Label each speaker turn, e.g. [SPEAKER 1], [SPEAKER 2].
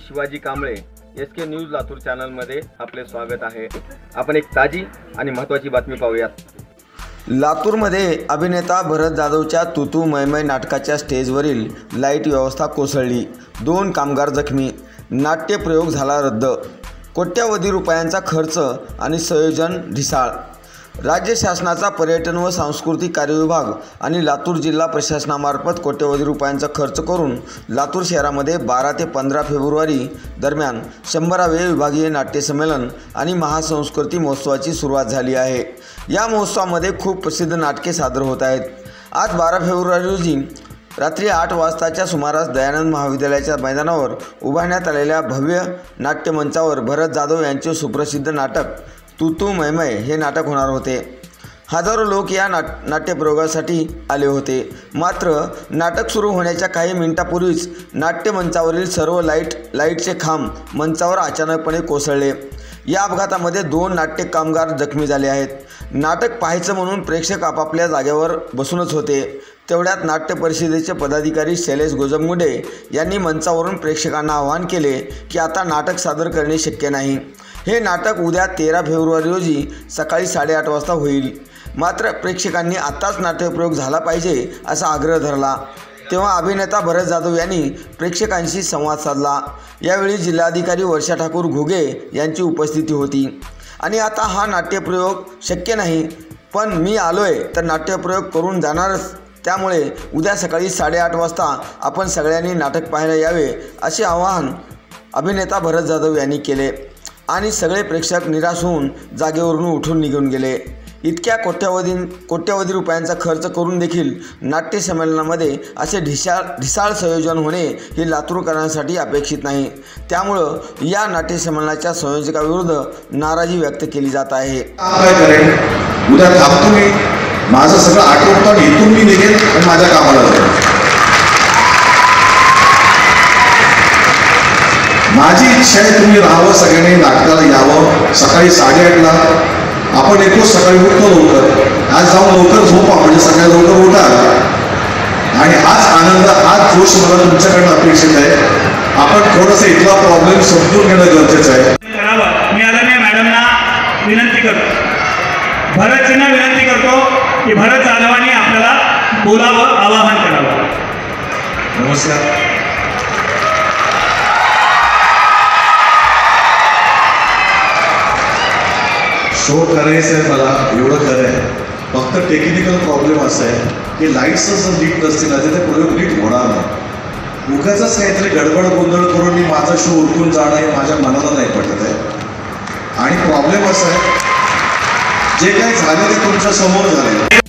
[SPEAKER 1] Shivaji Kamble, SK news Latur चॅनलमध्ये आपले स्वागत आहे। आपण एक ताजी आणि महत्त्वाची बातमी पाहूयात। लातूरमध्ये अभिनेता भरत जाधवच्या तू तू मै मै नाटकाच्या स्टेजवरील लाईट व्यवस्था कोसळली, 2 कामगार जखमी, नाट्यप्रयोग झाला रद्द, कोट्यावधी रुपयांचा खर्च आणि संयोजन ढिसाळ। राज्य शासनाचा पर्यटन व सांस्कृतिक कार्य विभाग आणि लातूर जिल्हा प्रशासनामार्फत कोट्यवधी रुपयांचा खर्च करून लातूर शहरामध्ये 12 ते 15 फेब्रुवारी दरम्यान 100वे विभागीय नाट्य संमेलन आणि महासंस्कृती महोत्सवाची सुरुवात झाली आहे। या महोत्सवामध्ये खूप प्रसिद्ध नाटके सादर होत आहेत। आज 12 फेब्रुवारी रोजी रात्री 8 वाजताच्या सुमारास दयानंद महाविद्यालयाच्या मैदानावर उभारण्यात आलेल्या भव्य नाट्यमंचावर भरत जाधव यांचे सुप्रसिद्ध नाटक तू तू मै मै हे नाटक होणार होते। हजारो लोक या नाट्यप्रयोगासाठी आले होते। मात्र नाटक सुरू होण्याच्या काही मिनिटांपूर्वीच नाट्यमंचावरील सर्व लाईटचे खांब मंचावर अचानकपणे कोसळले। या अपघातामध्ये 2 नाट्य कामगार जखमी झाले आहेत। नाटक पाहायचं म्हणून प्रेक्षक आपापल्या जागेवर बसूनच होते। तेवढ्यात नाट्य परिषदेचे पदाधिकारी शैलेश गोजमगुंडे यांनी मंचावरून प्रेक्षकांना आवाहन केले की आता नाटक सादर करणे शक्य नाही। हे नाटक उद्या 13 फेब्रुवारी रोजी सकाळी 8:30 वाजता होईल। मात्र प्रेक्षकांनी आत्ताच नाट्यप्रयोग झाला पाहिजे असा आग्रह धरला। तेव्हा अभिनेता भरत जाधव यांनी प्रेक्षकांशी संवाद साधला। यावेळी जिल्हाधिकारी वर्षा ठाकूर घुगे यांची उपस्थिती होती। आणि आता हा नाट्यप्रयोग शक्य नाही, पण मी आलोय तर नाट्यप्रयोग करून जाणारच, त्यामुळे उद्या सकाळी 8:30 वाजता आपण सगळ्यांनी नाटक पाहायला यावे असे आवाहन अभिनेता भरत जाधव यांनी केले। आणि सगळे प्रेक्षक निराश होऊन जागेवरून उठून निघून गेले। इतक्या कोट्यावधी रुपयांचा खर्च करून देखील नाट्य संमेलनामध्ये असे ढिसाळ संयोजन होणे हे लातूरकरांसाठी अपेक्षित नाही। त्यामुळं या नाट्य संमेलनाच्या संयोजकाविरुद्ध नाराजी व्यक्त केली जात आहे।
[SPEAKER 2] उद्या थांबतो मी, माझं सगळं आटोपतो आणि इथून मी निघेन आणि माझ्या कामाला जाईन। माझी इच्छा आहे तुम्ही राहावं, सगळ्यांनी नाटकाला यावं। सकाळी 8:30ला आपण येतो, सकाळी उठतो लवकर। आज जाऊन लवकर झोपा, म्हणजे सगळ्या लवकर उठा। आणि हाच आनंद, हाच जोश मला तुमच्याकडनं अपेक्षित आहे। आपण थोडंसं इथला प्रॉब्लेम समजून घेणं गरजेचं आहे।
[SPEAKER 3] मी आदरणीय मॅडमना विनंती करतो, भरतजींना विनंती करतो की भरत जाधवांनी आपल्याला बोलावं, आवाहन करावं।
[SPEAKER 2] नमस्कार। शो करायचं आहे मला, एवढं खरं आहे। फक्त टेक्निकल प्रॉब्लेम असा आहे की लाईट्स जर नीट नसतील ना तर ते प्रयोग नीट होणार नाही। उगाचच काहीतरी गडबड गोंधळ करून मी माझा शो उरकून जाणं हे माझ्या मनाला नाही पटत आहे। आणि प्रॉब्लेम असा आहे, जे काही झालं ते तुमच्या समोर झाले।